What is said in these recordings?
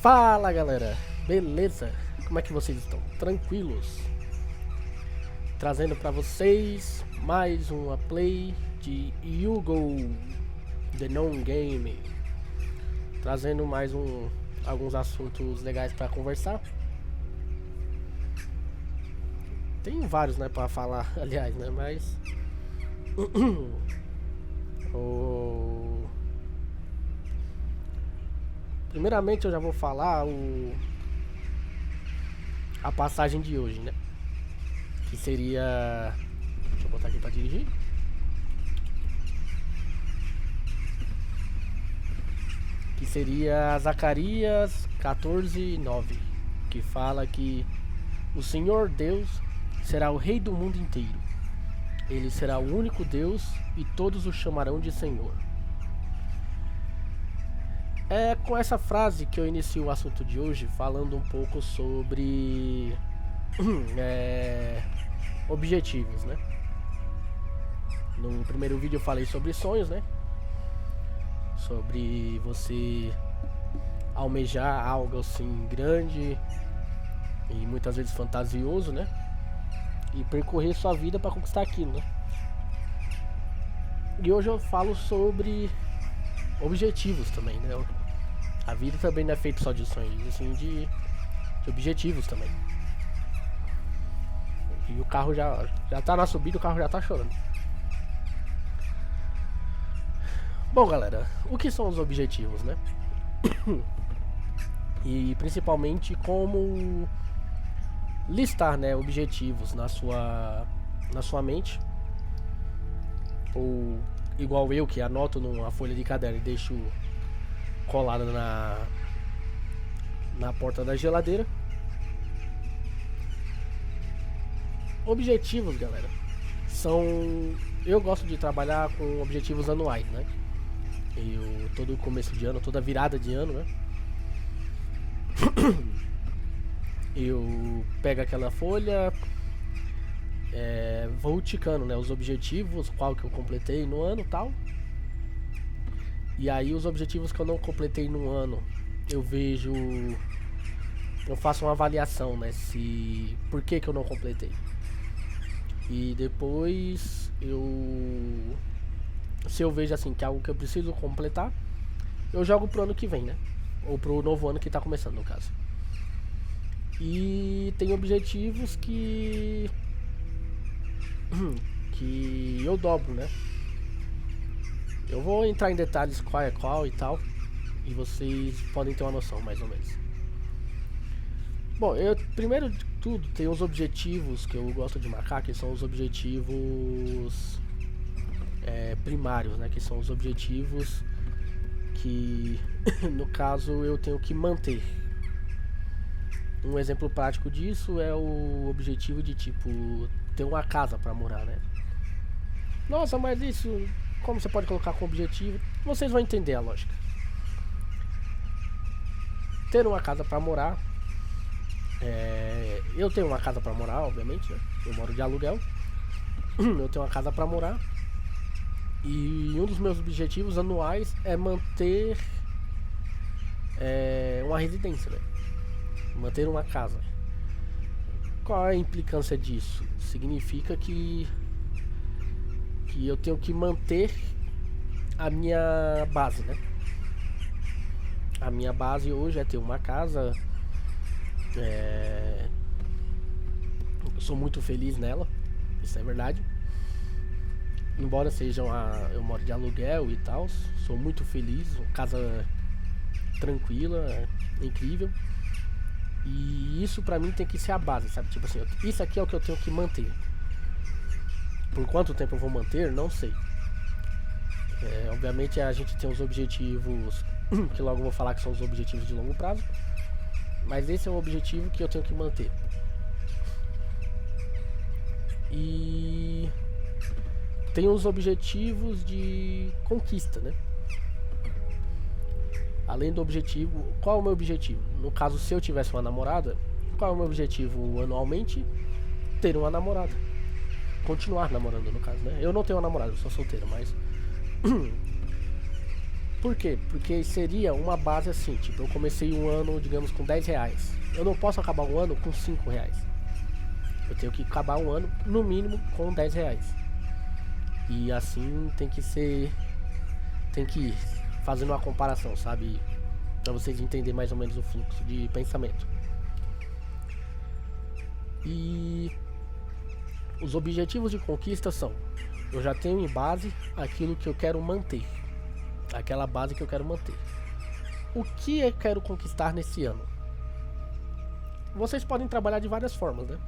Fala galera, beleza? Como é que vocês estão? Tranquilos? Trazendo pra vocês mais uma play de Yu-Go The Non Game. Trazendo mais alguns assuntos legais pra conversar. Tem vários, né, pra falar, aliás, né, mas... Primeiramente eu já vou falar a passagem de hoje, né? Que seria... Deixa eu botar aqui pra dirigir. Que seria Zacarias 14:9, que fala que o Senhor Deus será o Rei do mundo inteiro. Ele será o único Deus e todos o chamarão de Senhor. É com essa frase que eu inicio o assunto de hoje, falando um pouco sobre objetivos, né? No primeiro vídeo eu falei sobre sonhos, né? Sobre você almejar algo assim grande e muitas vezes fantasioso, né? E percorrer sua vida para conquistar aquilo, né? E hoje eu falo sobre objetivos também, né? A vida também não é feita só de sonhos, assim, de objetivos também. E o carro já tá na subida, o carro já tá chorando. Bom galera, o que são os objetivos, né? E principalmente como listar, né, objetivos na sua mente. Ou igual eu, que anoto numa folha de caderno e deixo colada na porta da geladeira. Objetivos, galera, são... Eu gosto de trabalhar com objetivos anuais, né? Todo começo de ano, toda virada de ano, né? Eu pego aquela folha, vou ticando, né, os objetivos, qual que eu completei no ano e tal. E aí os objetivos que eu não completei no ano, eu faço uma avaliação, né, por que eu não completei. E depois se eu vejo assim que é algo que eu preciso completar, eu jogo pro ano que vem, né? Ou pro novo ano que tá começando, no caso. E tem objetivos que eu dobro, né? Eu vou entrar em detalhes qual é qual e tal, e vocês podem ter uma noção mais ou menos. Bom, primeiro de tudo tem os objetivos que eu gosto de marcar, que são os objetivos primários, né? Que são os objetivos que no caso eu tenho que manter. Um exemplo prático disso é o objetivo de tipo ter uma casa pra morar, né? Nossa, mas isso, como você pode colocar como objetivo? Vocês vão entender a lógica. Ter uma casa pra morar. Eu tenho uma casa pra morar, obviamente, né? Eu moro de aluguel. Eu tenho uma casa pra morar. E um dos meus objetivos anuais é manter uma residência, né? Manter uma casa. Qual é a implicância disso? Significa que eu tenho que manter a minha base, né? A minha base hoje é ter uma casa. Eu sou muito feliz nela, isso é verdade. Embora seja eu moro de aluguel e tal, sou muito feliz, uma casa tranquila, incrível. E isso pra mim tem que ser a base, sabe? Tipo assim, isso aqui é o que eu tenho que manter. Por quanto tempo eu vou manter, não sei. Obviamente a gente tem os objetivos, que logo eu vou falar que são os objetivos de longo prazo. Mas esse é o objetivo que eu tenho que manter. E tem os objetivos de conquista, né? Além do objetivo, qual é o meu objetivo? No caso, se eu tivesse uma namorada, qual é o meu objetivo anualmente? Ter uma namorada. Continuar namorando, no caso, né? Eu não tenho uma namorada, eu sou solteiro, mas Por quê? Porque seria uma base assim, tipo, eu comecei um ano, digamos, com R$ 10. Eu não posso acabar um ano com R$ 5. Eu tenho que acabar um ano, no mínimo, com R$ 10. E assim tem que ser. Tem que ir fazendo uma comparação, sabe? Pra vocês entenderem mais ou menos o fluxo de pensamento. E os objetivos de conquista são: eu já tenho em base aquilo que eu quero manter, aquela base que eu quero manter. O que eu quero conquistar nesse ano? Vocês podem trabalhar de várias formas, né?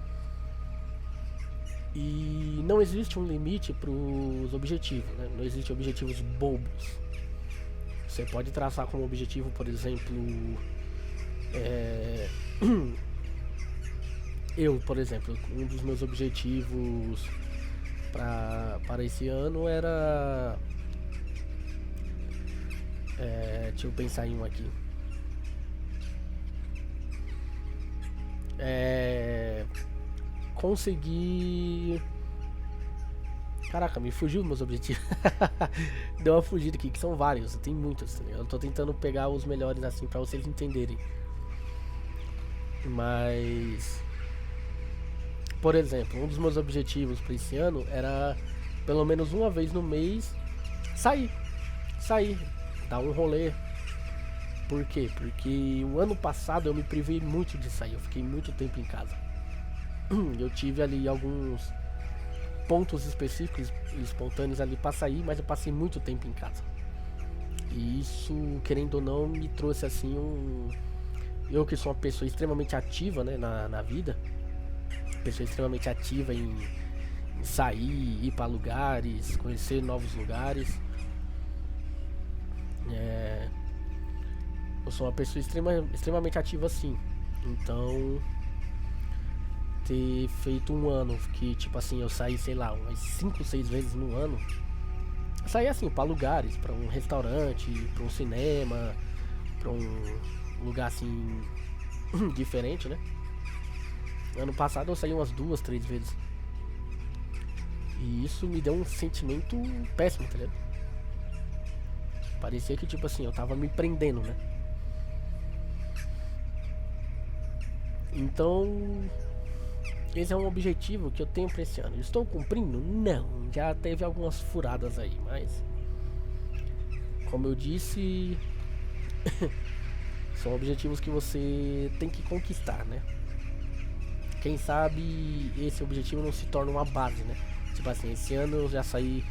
E não existe um limite para os objetivos, né? Não existem objetivos bobos. Você pode traçar como objetivo, por exemplo, eu, por exemplo, um dos meus objetivos para esse ano era, deixa eu pensar em um aqui. Conseguir. Caraca, me fugiu meus objetivos. Deu uma fugida aqui, que são vários, tem muitos. Tá? Eu tô tentando pegar os melhores assim pra vocês entenderem. Mas, por exemplo, um dos meus objetivos para esse ano era pelo menos uma vez no mês sair, dar um rolê. Por quê? Porque o ano passado eu me privei muito de sair, eu fiquei muito tempo em casa. Eu tive ali alguns pontos específicos e espontâneos ali pra sair, mas eu passei muito tempo em casa. E isso, querendo ou não, me trouxe assim um. Eu que sou uma pessoa extremamente ativa, né, na vida, pessoa extremamente ativa em sair, ir pra lugares, conhecer novos lugares. Eu sou uma pessoa extremamente ativa assim. Então, ter feito um ano que, tipo assim, eu saí, sei lá, umas 5, 6 vezes no ano. Saí assim, pra lugares, pra um restaurante, pra um cinema, pra um lugar assim, diferente, né? Ano passado eu saí umas 2, 3 vezes. E isso me deu um sentimento péssimo, tá ligado? Parecia que, tipo assim, eu tava me prendendo, né? Então, esse é um objetivo que eu tenho pra esse ano. Estou cumprindo? Não, já teve algumas furadas aí, mas, como eu disse, são objetivos que você tem que conquistar, né? Quem sabe esse objetivo não se torna uma base, né? Tipo assim, esse ano eu já saí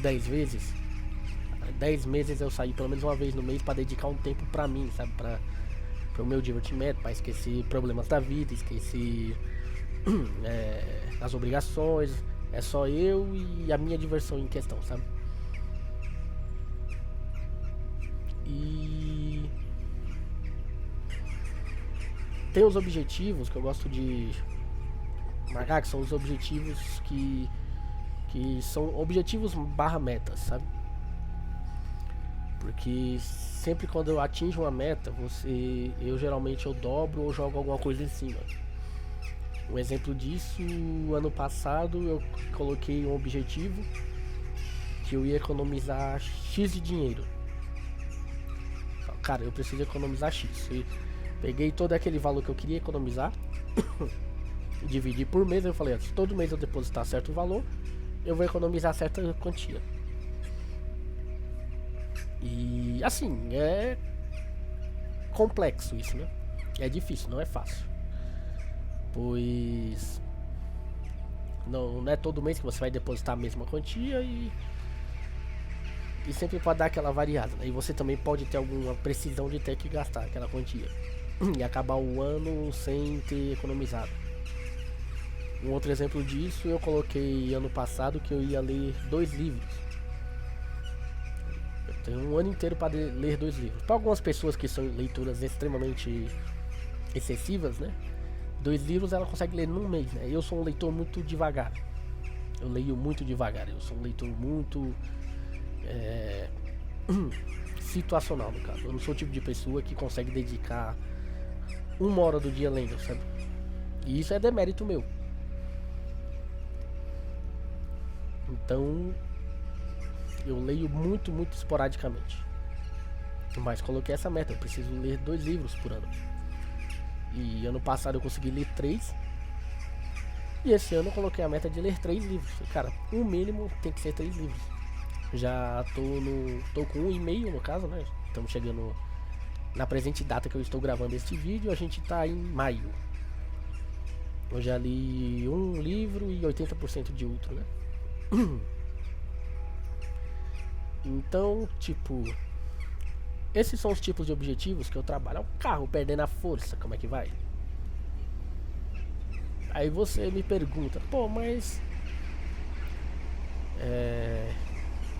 10 vezes. 10 meses eu saí pelo menos uma vez no mês pra dedicar um tempo pra mim, sabe? Para o meu divertimento, pra esquecer problemas da vida, esquecer as obrigações. É só eu e a minha diversão em questão, sabe? E tem os objetivos que eu gosto de marcar, que são os objetivos que são objetivos barra metas, sabe? Porque sempre quando eu atinjo uma meta, eu geralmente eu dobro ou jogo alguma coisa em cima. Um exemplo disso, ano passado eu coloquei um objetivo que eu ia economizar X de dinheiro. Cara, eu preciso economizar X. Eu peguei todo aquele valor que eu queria economizar, dividi por mês. Eu falei, se todo mês eu depositar certo valor, eu vou economizar certa quantia. E assim, é complexo isso, né? É difícil, não é fácil. Pois não é todo mês que você vai depositar a mesma quantia e sempre pode dar aquela variada, né? E você também pode ter alguma precisão de ter que gastar aquela quantia e acabar o ano sem ter economizado. Um outro exemplo disso, eu coloquei ano passado que eu ia ler 2 livros. Eu tenho um ano inteiro para ler 2 livros. Para algumas pessoas que são leituras extremamente excessivas, né? 2 livros ela consegue ler num mês, né? Eu sou um leitor muito devagar. Eu leio muito devagar. Eu sou um leitor muito situacional, no caso. Eu não sou o tipo de pessoa que consegue dedicar 1 hora do dia lendo, sabe? E isso é demérito meu. Então, eu leio muito, muito esporadicamente. Mas coloquei essa meta, eu preciso ler 2 livros por ano. E ano passado eu consegui ler 3. E esse ano eu coloquei a meta de ler 3 livros. Cara, o mínimo tem que ser 3 livros. Já tô com 1,5 no caso, né? Estamos chegando na presente data que eu estou gravando este vídeo. A gente tá em maio. Eu já li um livro e 80% de outro, né? Então, tipo, esses são os tipos de objetivos que eu trabalho. É um carro perdendo a força, como é que vai? Aí você me pergunta, pô, mas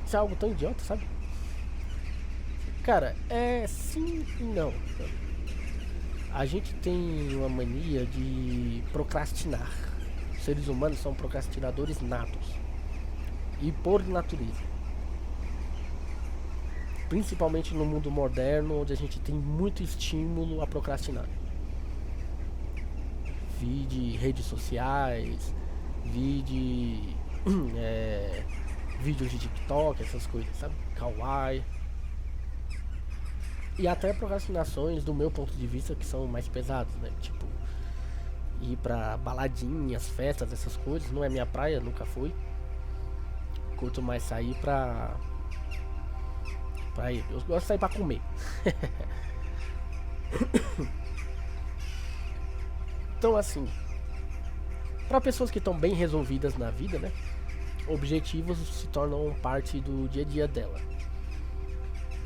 isso é algo tão idiota, sabe? Cara, é sim e não. A gente tem uma mania de procrastinar. Os seres humanos são procrastinadores natos e por natureza. Principalmente no mundo moderno, onde a gente tem muito estímulo a procrastinar. Vi de redes sociais, vi de vídeos de TikTok, essas coisas, sabe? Kawaii. E até procrastinações, do meu ponto de vista, que são mais pesadas, né? Tipo, ir pra baladinhas, festas, essas coisas. Não é minha praia, nunca fui. Curto mais sair pra ir. Eu gosto de sair pra comer. Então, assim, para pessoas que estão bem resolvidas na vida, né? Objetivos se tornam parte do dia a dia dela.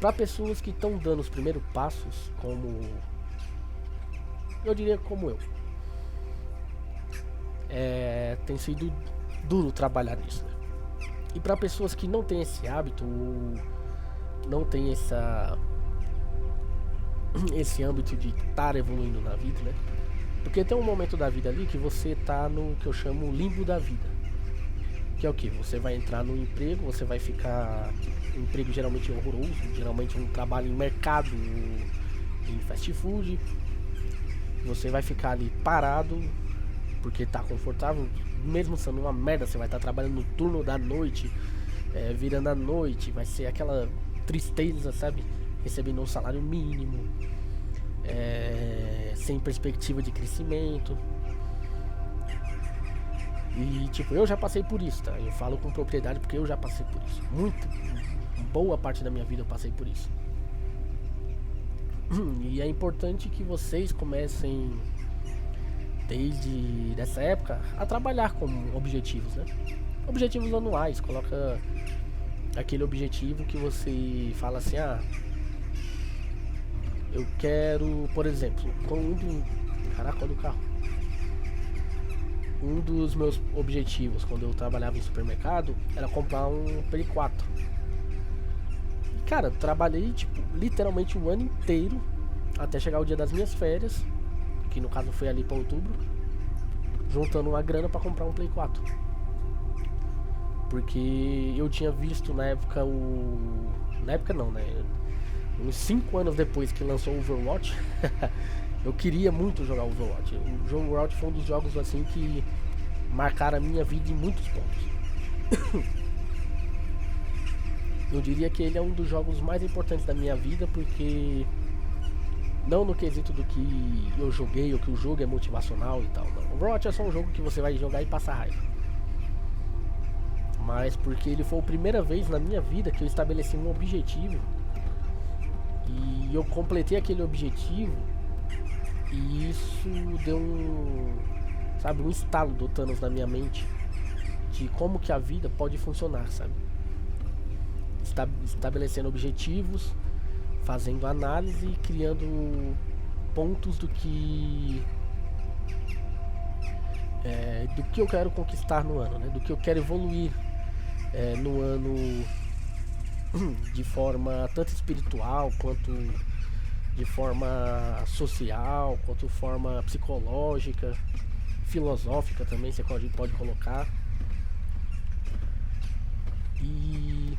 Para pessoas que estão dando os primeiros passos, como eu diria como eu, tem sido duro trabalhar nisso, né? E para pessoas que não têm esse hábito, ou não tem esse âmbito de estar evoluindo na vida, né? Porque tem um momento da vida ali que você tá no que eu chamo limbo da vida. Que é o que? Você vai entrar no emprego, você vai ficar... Um emprego geralmente horroroso, geralmente um trabalho em mercado, em fast food. Você vai ficar ali parado, porque tá confortável. Mesmo sendo uma merda, você vai estar trabalhando no turno da noite, virando a noite. Vai ser aquela tristeza, sabe? Recebendo um salário mínimo. Sem perspectiva de crescimento. E tipo, eu já passei por isso, tá? Eu falo com propriedade porque eu já passei por isso. Muito, boa parte da minha vida eu passei por isso. E é importante que vocês comecem desde essa época a trabalhar com objetivos, né? Objetivos anuais, coloca aquele objetivo que você fala assim, eu quero, por exemplo, caraca, olha o carro. Um dos meus objetivos quando eu trabalhava em supermercado era comprar um Play 4. E, cara, trabalhei tipo literalmente o ano inteiro até chegar o dia das minhas férias, que no caso foi ali para outubro, juntando uma grana para comprar um Play 4. Porque eu tinha visto na época na época não, né? Uns 5 anos depois que lançou o Overwatch, eu queria muito jogar Overwatch. O Overwatch foi um dos jogos assim que marcaram a minha vida em muitos pontos. Eu diria que ele é um dos jogos mais importantes da minha vida, porque não no quesito do que eu joguei ou que o jogo é motivacional e tal, não. Overwatch é só um jogo que você vai jogar e passar raiva. Mas porque ele foi a primeira vez na minha vida que eu estabeleci um objetivo e eu completei aquele objetivo. E isso deu um estalo do Thanos na minha mente de como que a vida pode funcionar, sabe? Estabelecendo objetivos, fazendo análise e criando pontos do que eu quero conquistar no ano, né? Do que eu quero evoluir no ano de forma tanto espiritual quanto de forma social, quanto forma psicológica, filosófica também você pode colocar. E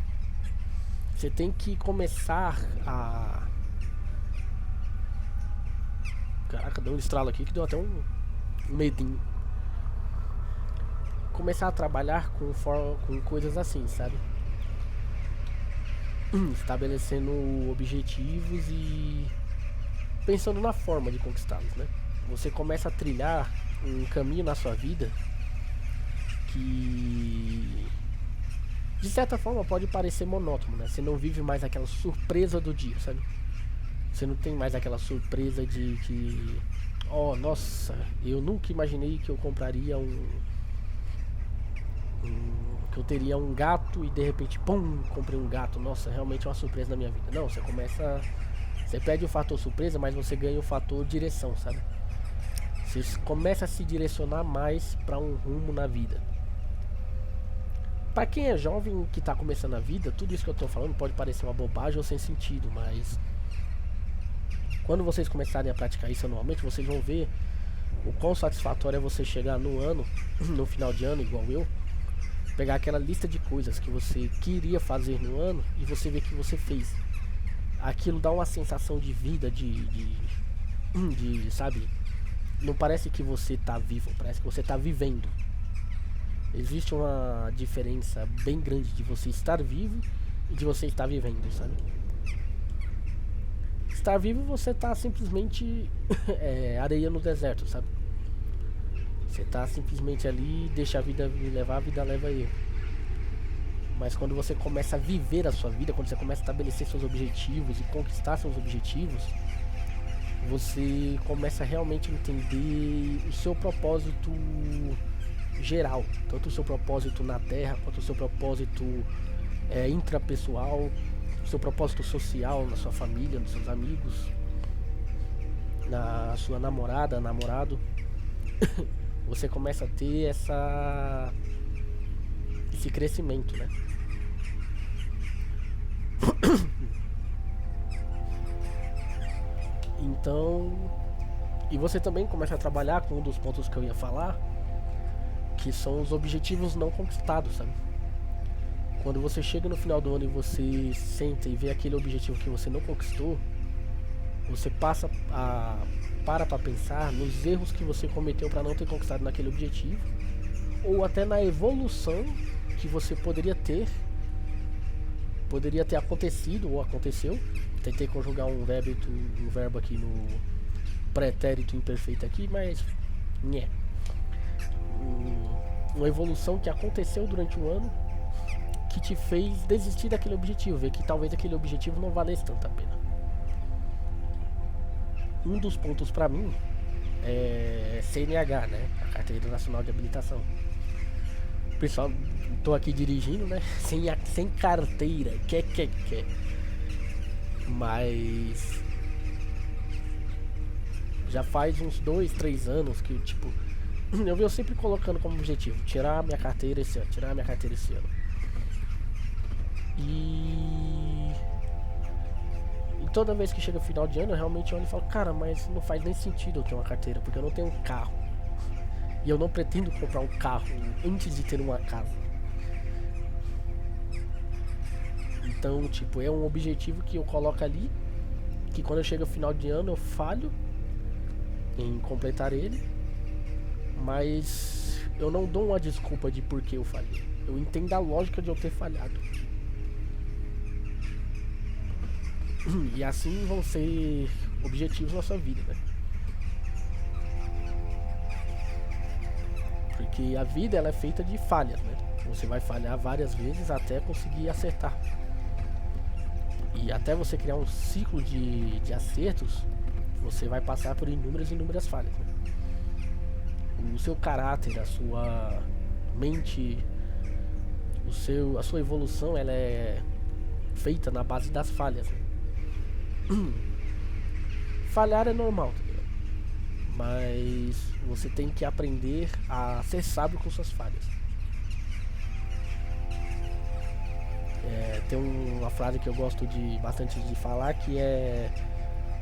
você tem que começar a... Caraca, deu um estralo aqui que deu até um medinho. Começar a trabalhar com coisas assim, sabe? estabelecendo objetivos e pensando na forma de conquistá-los, né? Você começa a trilhar um caminho na sua vida que de certa forma pode parecer monótono, né? Você não vive mais aquela surpresa do dia, sabe? Você não tem mais aquela surpresa de que, oh, nossa, eu nunca imaginei que eu compraria que eu teria um gato e de repente, pum, comprei um gato. Nossa, realmente é uma surpresa na minha vida. Não, você perde o fator surpresa, mas você ganha o fator direção, sabe? Você começa a se direcionar mais para um rumo na vida. Para quem é jovem que tá começando a vida, tudo isso que eu tô falando pode parecer uma bobagem ou sem sentido, mas quando vocês começarem a praticar isso anualmente, vocês vão ver o quão satisfatório é você chegar no ano, no final de ano, igual eu, pegar aquela lista de coisas que você queria fazer no ano e você ver que você fez. Aquilo dá uma sensação de vida, sabe? Não parece que você tá vivo, parece que você tá vivendo. Existe uma diferença bem grande de você estar vivo e de você estar vivendo, sabe? Estar vivo, você tá simplesmente areia no deserto, sabe? Você tá simplesmente ali, deixa a vida me levar, a vida leva eu. Mas quando você começa a viver a sua vida, quando você começa a estabelecer seus objetivos e conquistar seus objetivos, você começa a realmente entender o seu propósito geral, tanto o seu propósito na Terra, quanto o seu propósito intrapessoal, o seu propósito social, na sua família, nos seus amigos, na sua namorada, namorado. Você começa a ter esse crescimento, né? Então, e você também começa a trabalhar com um dos pontos que eu ia falar, que são os objetivos não conquistados, sabe? Quando você chega no final do ano e você senta e vê aquele objetivo que você não conquistou, você para pra pensar nos erros que você cometeu para não ter conquistado naquele objetivo, ou até na evolução que você poderia ter acontecido ou aconteceu. Tentei conjugar um verbo aqui no pretérito imperfeito aqui, mas nhé. Uma evolução que aconteceu durante o ano que te fez desistir daquele objetivo, ver que talvez aquele objetivo não valesse tanto a pena. Um dos pontos pra mim é CNH, né? A Carteira Nacional de Habilitação. Pessoal, tô aqui dirigindo, né? Sem carteira, quer. Mas já faz uns 2, 3 anos que, tipo, eu venho sempre colocando como objetivo tirar minha carteira esse ano, E toda vez que chega o final de ano, eu realmente olho e falo, cara, mas não faz nem sentido eu ter uma carteira, porque eu não tenho um carro. E eu não pretendo comprar um carro antes de ter uma casa. Então, tipo, é um objetivo que eu coloco ali, que quando eu chego ao final de ano eu falho em completar ele, mas eu não dou uma desculpa de por que eu falhei. Eu entendo a lógica de eu ter falhado. E assim vão ser objetivos na sua vida, né? Porque a vida ela é feita de falhas, né? Você vai falhar várias vezes até conseguir acertar. E até você criar um ciclo de acertos, você vai passar por inúmeras falhas, né? O seu caráter, a sua mente, a sua evolução, ela é feita na base das falhas, né? Falhar é normal, tá ligado? Mas você tem que aprender a ser sábio com suas falhas. Tem uma frase que eu gosto bastante de falar, que é: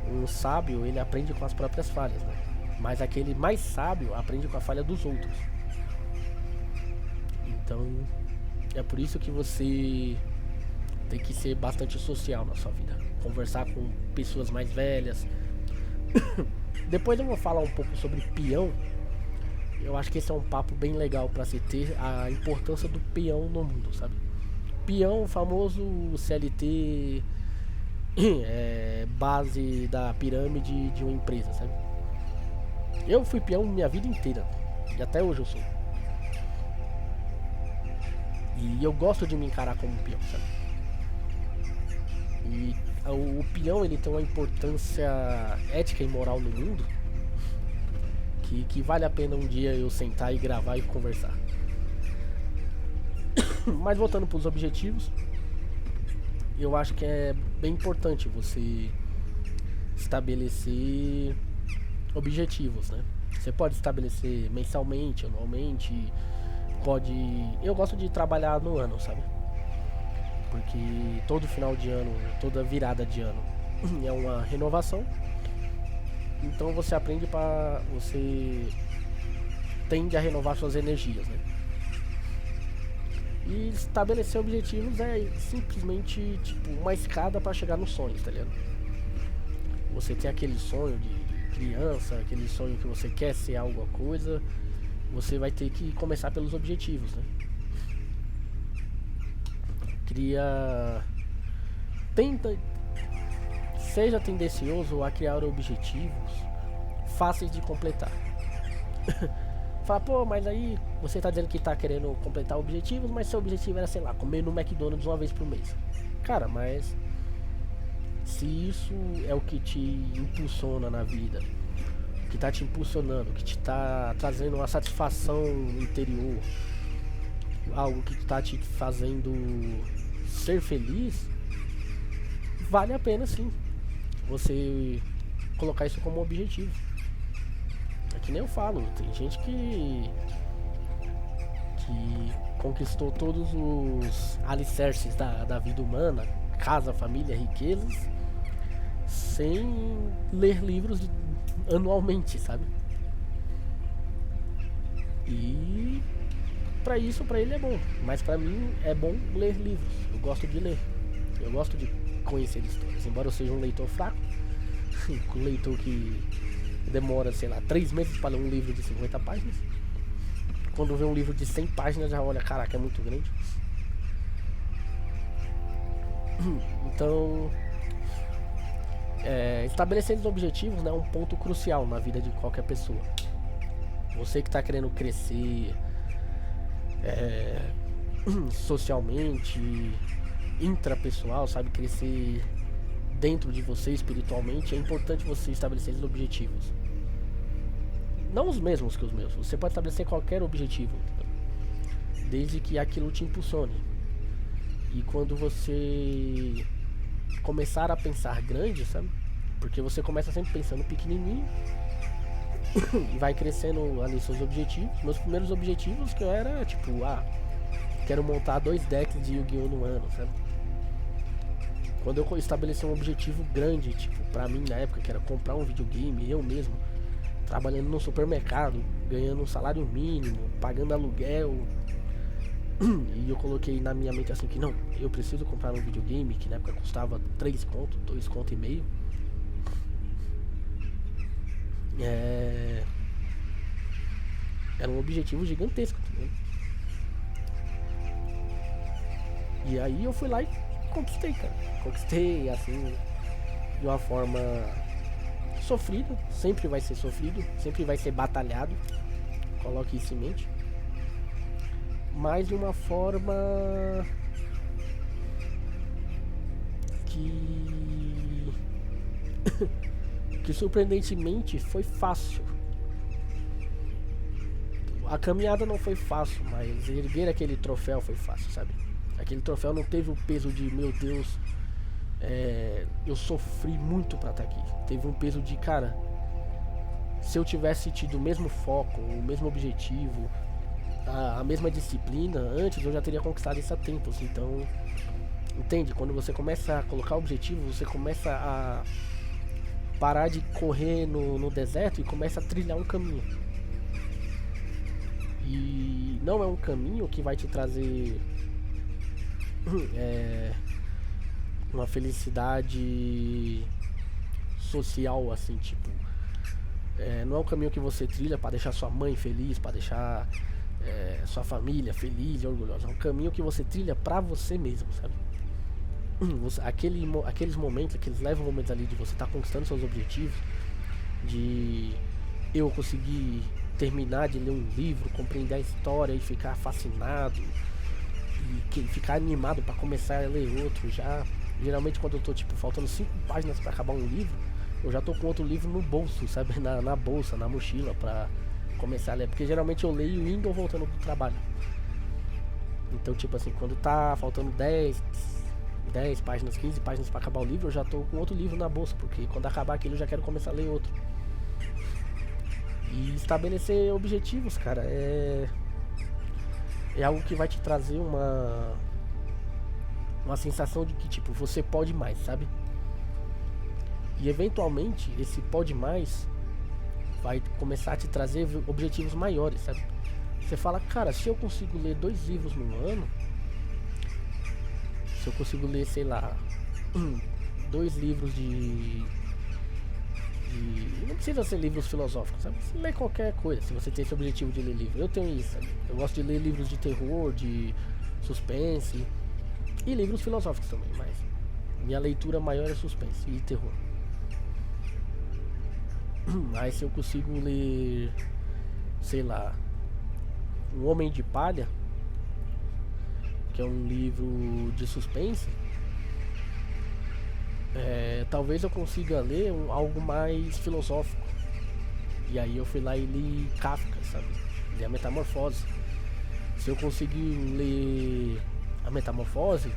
um sábio, ele aprende com as próprias falhas, né? Mas aquele mais sábio aprende com a falha dos outros. Então é por isso que você tem que ser bastante social na sua vida, conversar com pessoas mais velhas. Depois eu vou falar um pouco sobre peão. Eu acho que esse é um papo bem legal para se ter, a importância do peão no mundo, sabe? peão, famoso CLT, base da pirâmide de uma empresa, sabe? Eu fui peão minha vida inteira, e até hoje eu sou. E eu gosto de me encarar como peão, sabe? E o peão, ele tem uma importância ética e moral no mundo que vale a pena um dia eu sentar e gravar e conversar. Mas voltando para os objetivos, eu acho que é bem importante você estabelecer objetivos, né? Você pode estabelecer mensalmente, anualmente, pode... Eu gosto de trabalhar no ano, sabe? Porque todo final de ano, toda virada de ano é uma renovação. Então você aprende para... Você tende a renovar suas energias, né? E estabelecer objetivos é simplesmente tipo uma escada para chegar nos sonhos, tá ligado? Você tem aquele sonho de criança, aquele sonho que você quer ser alguma coisa, você vai ter que começar pelos objetivos, né? Seja tendencioso a criar objetivos fáceis de completar. Fala, pô, mas aí você tá dizendo que tá querendo completar objetivos, mas seu objetivo era, sei lá, comer no McDonald's uma vez por mês. Cara, mas se isso é o que te impulsiona na vida, o que tá te impulsionando, o que te tá trazendo uma satisfação interior, algo que tá te fazendo ser feliz, vale a pena sim você colocar isso como objetivo. É que nem eu falo, tem gente que conquistou todos os alicerces da vida humana, casa, família, riquezas, sem ler livros anualmente, sabe? E pra ele é bom, mas pra mim é bom ler livros. Eu gosto de ler, eu gosto de conhecer histórias, embora eu seja um leitor fraco, um leitor que demora, sei lá, 3 meses para ler um livro de 50 páginas. Quando vê um livro de 100 páginas já olha, caraca, é muito grande. Então, estabelecer os objetivos, né, é um ponto crucial na vida de qualquer pessoa. Você que está querendo crescer socialmente, intrapessoal, sabe, crescer dentro de você espiritualmente, é importante você estabelecer os objetivos. Não os mesmos que os meus, você pode estabelecer qualquer objetivo, desde que aquilo te impulsione. E quando você começar a pensar grande, sabe? Porque você começa sempre pensando pequenininho e vai crescendo ali seus objetivos. Meus primeiros objetivos que eu era tipo, quero montar 2 decks de Yu-Gi-Oh! No ano, sabe? Quando eu estabeleci um objetivo grande, tipo, pra mim na época, que era comprar um videogame, eu mesmo, trabalhando no supermercado, ganhando um salário mínimo, pagando aluguel, e eu coloquei na minha mente assim que não, eu preciso comprar um videogame, que na época custava 3 conto, 2 conto e meio. Era um objetivo gigantesco, né? E aí eu fui lá e conquistei, cara. Conquistei, assim, de uma forma sofrida. Sempre vai ser sofrido, sempre vai ser batalhado. Coloque isso em mente. Mas de uma forma que surpreendentemente foi fácil. A caminhada não foi fácil, mas erguer aquele troféu foi fácil, sabe? Aquele troféu não teve o peso de, meu Deus, eu sofri muito pra estar aqui. Teve um peso de, cara, se eu tivesse tido o mesmo foco, o mesmo objetivo, a mesma disciplina antes, eu já teria conquistado isso há tempos. Então, entende? Quando você começa a colocar objetivos, você começa a parar de correr no deserto e começa a trilhar um caminho. E não é um caminho que vai te trazer uma felicidade social, assim, tipo, não é um caminho que você trilha para deixar sua mãe feliz, para deixar sua família feliz e orgulhosa. É um caminho que você trilha pra você mesmo, sabe? Aqueles momentos, aqueles leves momentos ali de você estar conquistando seus objetivos, de eu conseguir terminar de ler um livro, compreender a história e ficar fascinado e ficar animado para começar a ler outro já. Geralmente quando eu tô tipo faltando 5 páginas para acabar um livro, eu já tô com outro livro no bolso, sabe? Na bolsa, na mochila pra começar a ler, porque geralmente eu leio indo ou voltando do trabalho. Então tipo assim, quando tá faltando 10 páginas, 15 páginas para acabar o livro, eu já tô com outro livro na bolsa, porque quando acabar aquilo eu já quero começar a ler outro. E estabelecer objetivos, cara, é algo que vai te trazer uma sensação de que tipo, você pode mais, sabe? E eventualmente esse pode mais vai começar a te trazer objetivos maiores, sabe? Você fala, cara, se eu consigo ler 2 livros no ano, se eu consigo ler, sei lá, 2 livros de. Não precisa ser livros filosóficos, sabe? Você lê qualquer coisa, se você tem esse objetivo de ler livro. Eu tenho isso, sabe? Eu gosto de ler livros de terror, de suspense e livros filosóficos também, mas minha leitura maior é suspense e terror. Aí se eu consigo ler, sei lá, Um Homem de Palha, que é um livro de suspense, talvez eu consiga ler algo mais filosófico. E aí eu fui lá e li Kafka, sabe? Li a Metamorfose. Se eu conseguir ler a Metamorfose,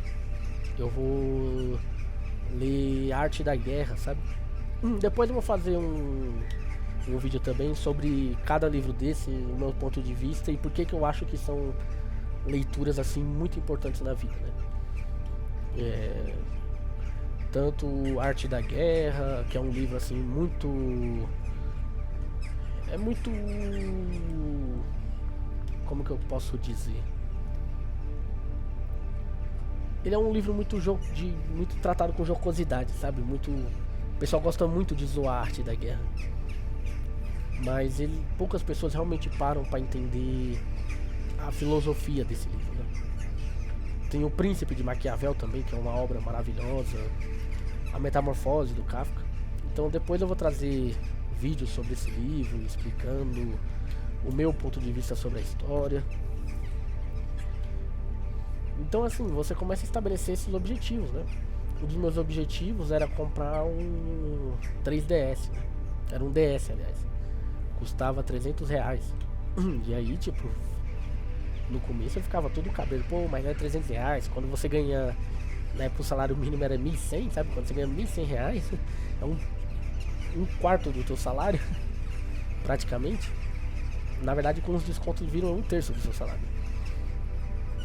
eu vou ler Arte da Guerra, sabe? Depois eu vou fazer um vídeo também sobre cada livro desse, o meu ponto de vista e por que eu acho que são leituras assim muito importantes na vida, né? Tanto Arte da Guerra, que é um livro assim muito como que eu posso dizer? Ele é um livro muito tratado com jocosidade, sabe? O pessoal gosta muito de zoar a Arte da Guerra. Mas poucas pessoas realmente param para entender a filosofia desse livro, né? Tem o Príncipe de Maquiavel também, que é uma obra maravilhosa. A Metamorfose do Kafka. Então depois eu vou trazer vídeos sobre esse livro, explicando o meu ponto de vista sobre a história. Então assim, você começa a estabelecer esses objetivos, né? Um dos meus objetivos era comprar um 3DS, né? Era um DS, aliás. Custava R$300. E aí, tipo, no começo eu ficava todo cabelo, pô, mas é R$300. Quando você ganha, né, pro salário mínimo era 1.100, sabe? Quando você ganha R$1.100, é um quarto do teu salário, praticamente. Na verdade, com os descontos viram 1/3 do seu salário.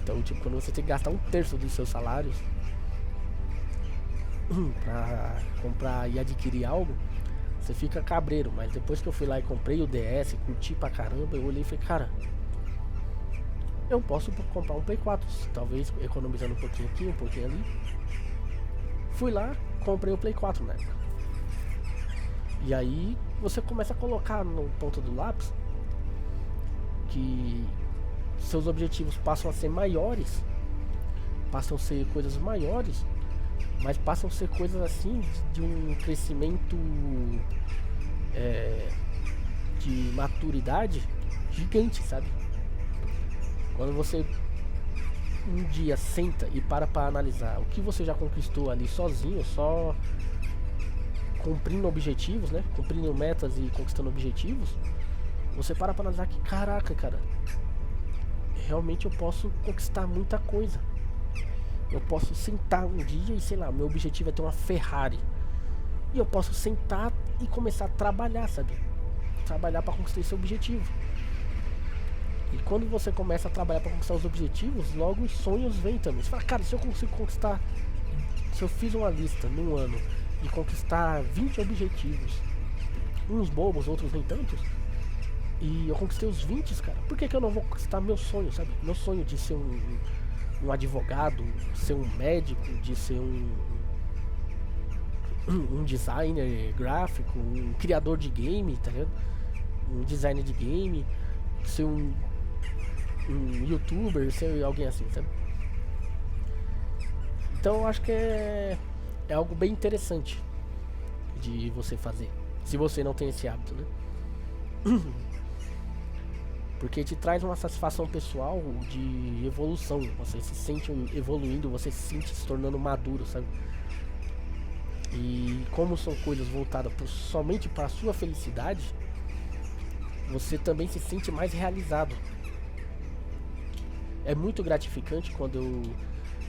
Então, tipo, quando você tem que gastar 1/3 dos seus salários pra comprar e adquirir algo, você fica cabreiro. Mas depois que eu fui lá e comprei o DS, curti pra caramba, eu olhei e falei, cara, eu posso comprar um Play 4, talvez economizando um pouquinho aqui, um pouquinho ali. Fui lá, comprei o Play 4 na época. E aí você começa a colocar no ponto do lápis que seus objetivos passam a ser maiores, passam a ser coisas maiores, mas passam a ser coisas assim de um crescimento de maturidade gigante, sabe? Quando você um dia senta e para analisar o que você já conquistou ali sozinho, só cumprindo objetivos, né? Cumprindo metas e conquistando objetivos, você para analisar que, caraca, cara, realmente eu posso conquistar muita coisa. Eu posso sentar um dia e, sei lá, meu objetivo é ter uma Ferrari. E eu posso sentar e começar a trabalhar, sabe? Trabalhar para conquistar esse objetivo. E quando você começa a trabalhar para conquistar os objetivos, logo os sonhos vêm também. Você fala, cara, se eu consigo conquistar, se eu fiz uma lista num ano e conquistar 20 objetivos, uns bobos, outros nem tantos, e eu conquistei os 20, cara, por que eu não vou conquistar meu sonho, sabe? Meu sonho de ser um advogado, ser um médico, de ser um designer gráfico, um criador de game, tá ligado? Um designer de game, ser um youtuber, ser alguém assim, sabe? Então eu acho que é algo bem interessante de você fazer, se você não tem esse hábito, né? Porque te traz uma satisfação pessoal de evolução. Você se sente evoluindo, você se sente se tornando maduro, sabe? E como são coisas voltadas somente para a sua felicidade, você também se sente mais realizado. É muito gratificante quando eu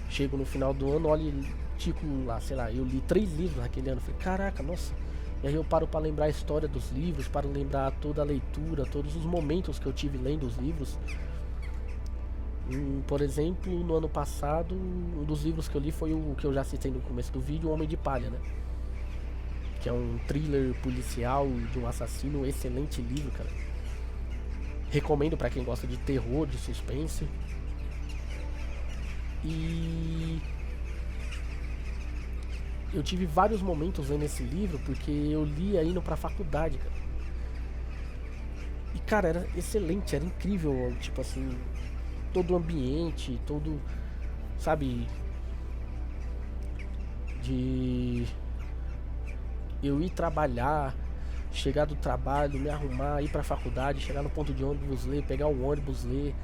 chego no final do ano, olho e tico lá, sei lá, eu li 3 livros naquele ano. Falei, caraca, nossa. E aí eu paro para lembrar a história dos livros, para lembrar toda a leitura, todos os momentos que eu tive lendo os livros. Por exemplo, no ano passado, um dos livros que eu li foi o que eu já citei no começo do vídeo, O Homem de Palha, né? Que é um thriller policial de um assassino, excelente livro, cara. Recomendo para quem gosta de terror, de suspense. E eu tive vários momentos lendo esse livro porque eu li indo pra faculdade, cara. E cara, era excelente, era incrível, tipo assim, todo o ambiente, todo, sabe, de eu ir trabalhar, chegar do trabalho, me arrumar, ir pra faculdade, chegar no ponto de ônibus, ler, pegar o ônibus, ler.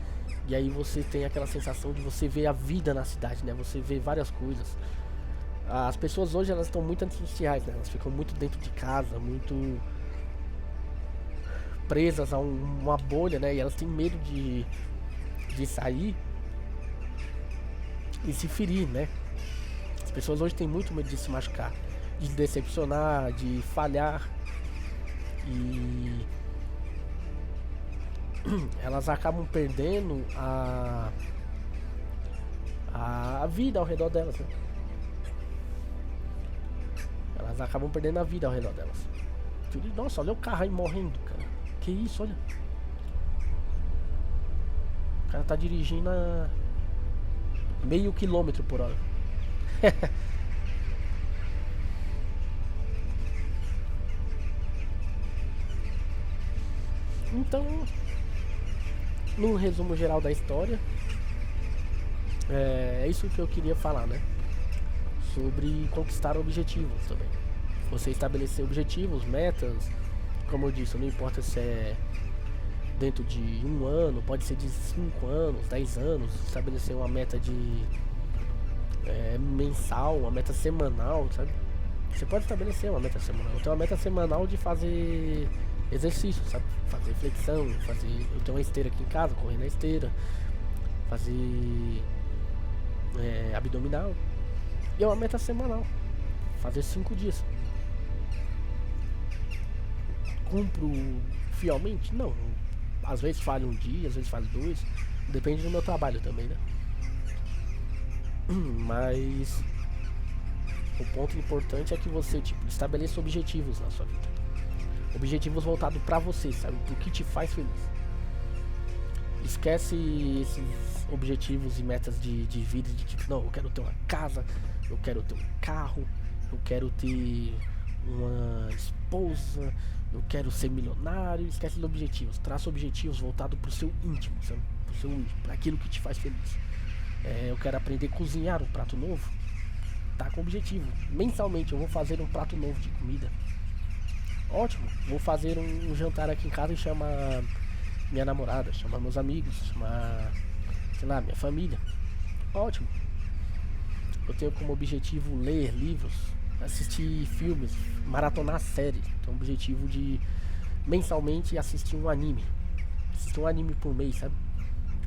E aí você tem aquela sensação de você ver a vida na cidade, né? Você vê várias coisas. As pessoas hoje, elas estão muito antissociais, né? Elas ficam muito dentro de casa, muito presas a uma bolha, né? E elas têm medo de sair e se ferir, né? As pessoas hoje têm muito medo de se machucar, de decepcionar, de falhar. E elas acabam perdendo a vida ao redor delas, né? Elas acabam perdendo a vida ao redor delas. Nossa, olha o carro aí morrendo, cara. Que isso, olha. O cara tá dirigindo a meio quilômetro por hora. Então, num resumo geral da história, é isso que eu queria falar, né? Sobre conquistar objetivos também. Você estabelecer objetivos, metas, como eu disse, não importa se é dentro de 1 ano, pode ser de 5 anos, 10 anos, estabelecer uma meta de mensal, uma meta semanal, sabe? Você pode estabelecer uma meta semanal. Eu tenho uma meta semanal de fazer exercício, sabe? Fazer flexão, eu tenho uma esteira aqui em casa, correr na esteira, fazer abdominal. E é uma meta semanal, fazer 5 dias. Cumpro fielmente? Não. Às vezes falho um dia, às vezes falho 2. Depende do meu trabalho também, né? Mas o ponto importante é que você estabeleça objetivos na sua vida. Objetivos voltados pra você, sabe? Pro que te faz feliz. Esquece esses objetivos e metas de vida, de tipo, não, eu quero ter uma casa, eu quero ter um carro, eu quero ter uma esposa, eu quero ser milionário. Esquece os objetivos. Traça objetivos voltados pro seu íntimo, sabe? Pro seu íntimo, pra aquilo que te faz feliz. Eu quero aprender a cozinhar um prato novo. Tá com objetivo. Mensalmente eu vou fazer um prato novo de comida. Ótimo. Vou fazer um jantar aqui em casa e chamar minha namorada, chamar meus amigos, chamar, sei lá, minha família. Ótimo. Eu tenho como objetivo ler livros, assistir filmes, maratonar séries. Tenho o objetivo de mensalmente assistir um anime. Assistir um anime por mês, sabe?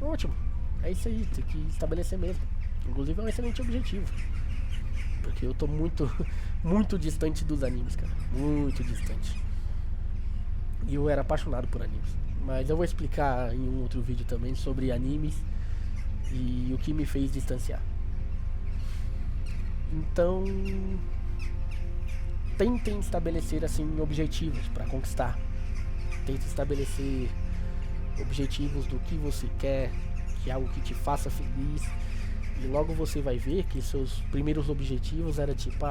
Ótimo. É isso aí, tem que estabelecer mesmo. Inclusive é um excelente objetivo. Porque eu tô muito distante dos animes, cara. Muito distante. E eu era apaixonado por animes. Mas eu vou explicar em um outro vídeo também sobre animes e o que me fez distanciar. Então, tentem estabelecer assim objetivos para conquistar. Tentem estabelecer objetivos do que você quer, que é algo que te faça feliz. E logo você vai ver que seus primeiros objetivos era tipo,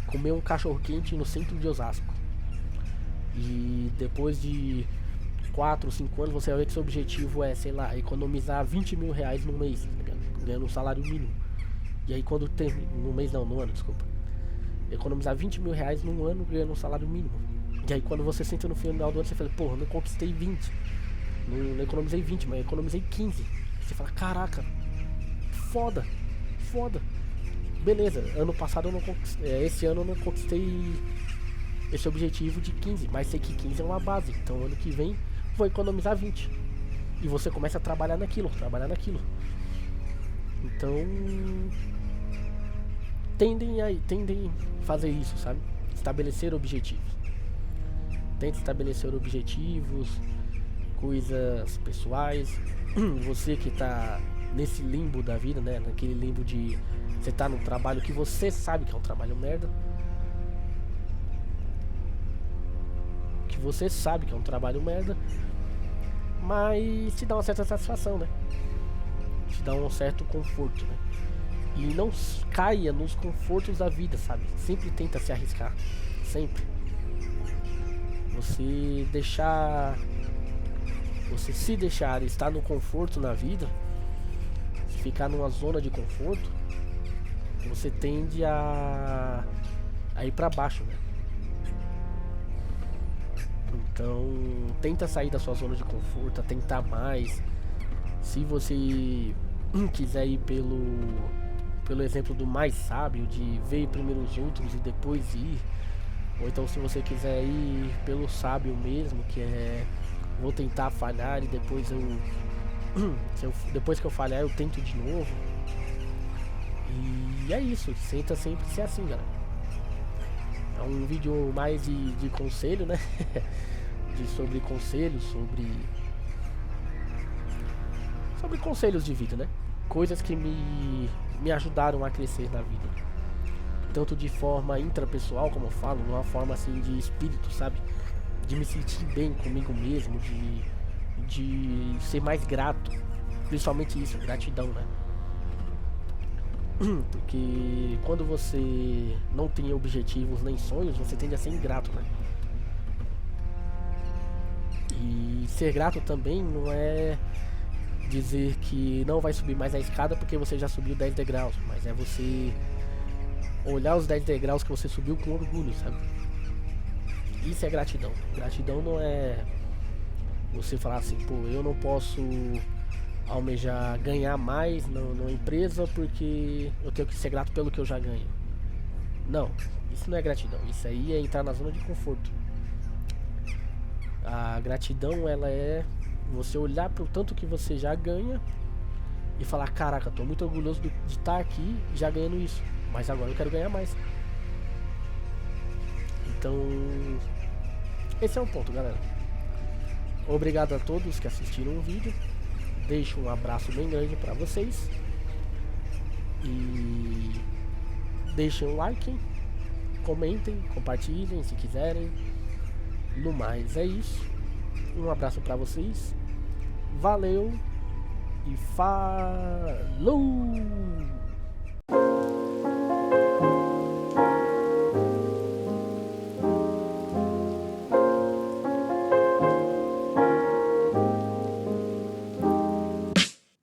comer um cachorro quente no centro de Osasco. E depois de 4 ou 5 anos, você vai ver que seu objetivo é, sei lá, economizar 20 mil reais no mês, tá ligado? Ganhando um salário mínimo. E aí quando tem. No mês não, no ano, desculpa. Economizar 20 mil reais num ano ganhando um salário mínimo. E aí quando você senta no final do ano, você fala, porra, não conquistei 20. Não economizei 20, mas economizei 15. Você fala, caraca, foda, foda. Beleza, ano passado eu não conquistei, esse ano eu não conquistei esse objetivo de 15, mas sei que 15 é uma base, então ano que vem vou economizar 20. E você começa a trabalhar naquilo, Então tendem a fazer isso, sabe? Estabelecer objetivos. Tente estabelecer objetivos, coisas pessoais. Você que tá nesse limbo da vida, né? Naquele limbo de você tá num trabalho que você sabe que é um trabalho merda. Que você sabe que é um trabalho merda. Mas te dá uma certa satisfação, né? Te dá um certo conforto, né? E não caia nos confortos da vida, sabe? Sempre tenta se arriscar. Sempre. Você se deixar estar no conforto na vida, ficar numa zona de conforto, você tende a ir pra baixo, né? Então, tenta sair da sua zona de conforto, tentar mais. Se você quiser ir pelo exemplo do mais sábio, de ver primeiro os outros e depois ir, ou então se você quiser ir pelo sábio mesmo, que é vou tentar falhar e depois depois que eu falhar eu tento de novo. E é isso, tenta sempre ser assim, galera. É um vídeo mais de conselho, né? sobre conselhos, sobre conselhos de vida, né? Coisas que me ajudaram a crescer na vida. Tanto de forma intrapessoal, como eu falo, de uma forma assim de espírito, sabe? De me sentir bem comigo mesmo, de ser mais grato. Principalmente isso, gratidão, né? Porque quando você não tem objetivos nem sonhos, você tende a ser ingrato, né? E ser grato também não é dizer que não vai subir mais a escada porque você já subiu 10 degraus, mas é você olhar os 10 degraus que você subiu com orgulho, sabe? Isso é gratidão. Gratidão não é você falar assim, pô, eu não posso almejar ganhar mais na empresa porque eu tenho que ser grato pelo que eu já ganho. Não, isso não é gratidão. Isso aí é entrar na zona de conforto. A gratidão, ela é você olhar pro tanto que você já ganha e falar, caraca, tô muito orgulhoso de estar aqui já ganhando isso, mas agora eu quero ganhar mais. Então, esse é um ponto, galera. Obrigado a todos que assistiram o vídeo. Deixo um abraço bem grande pra vocês. E deixem um like, comentem, compartilhem se quiserem. No mais é isso. Um abraço pra vocês. Valeu e falou!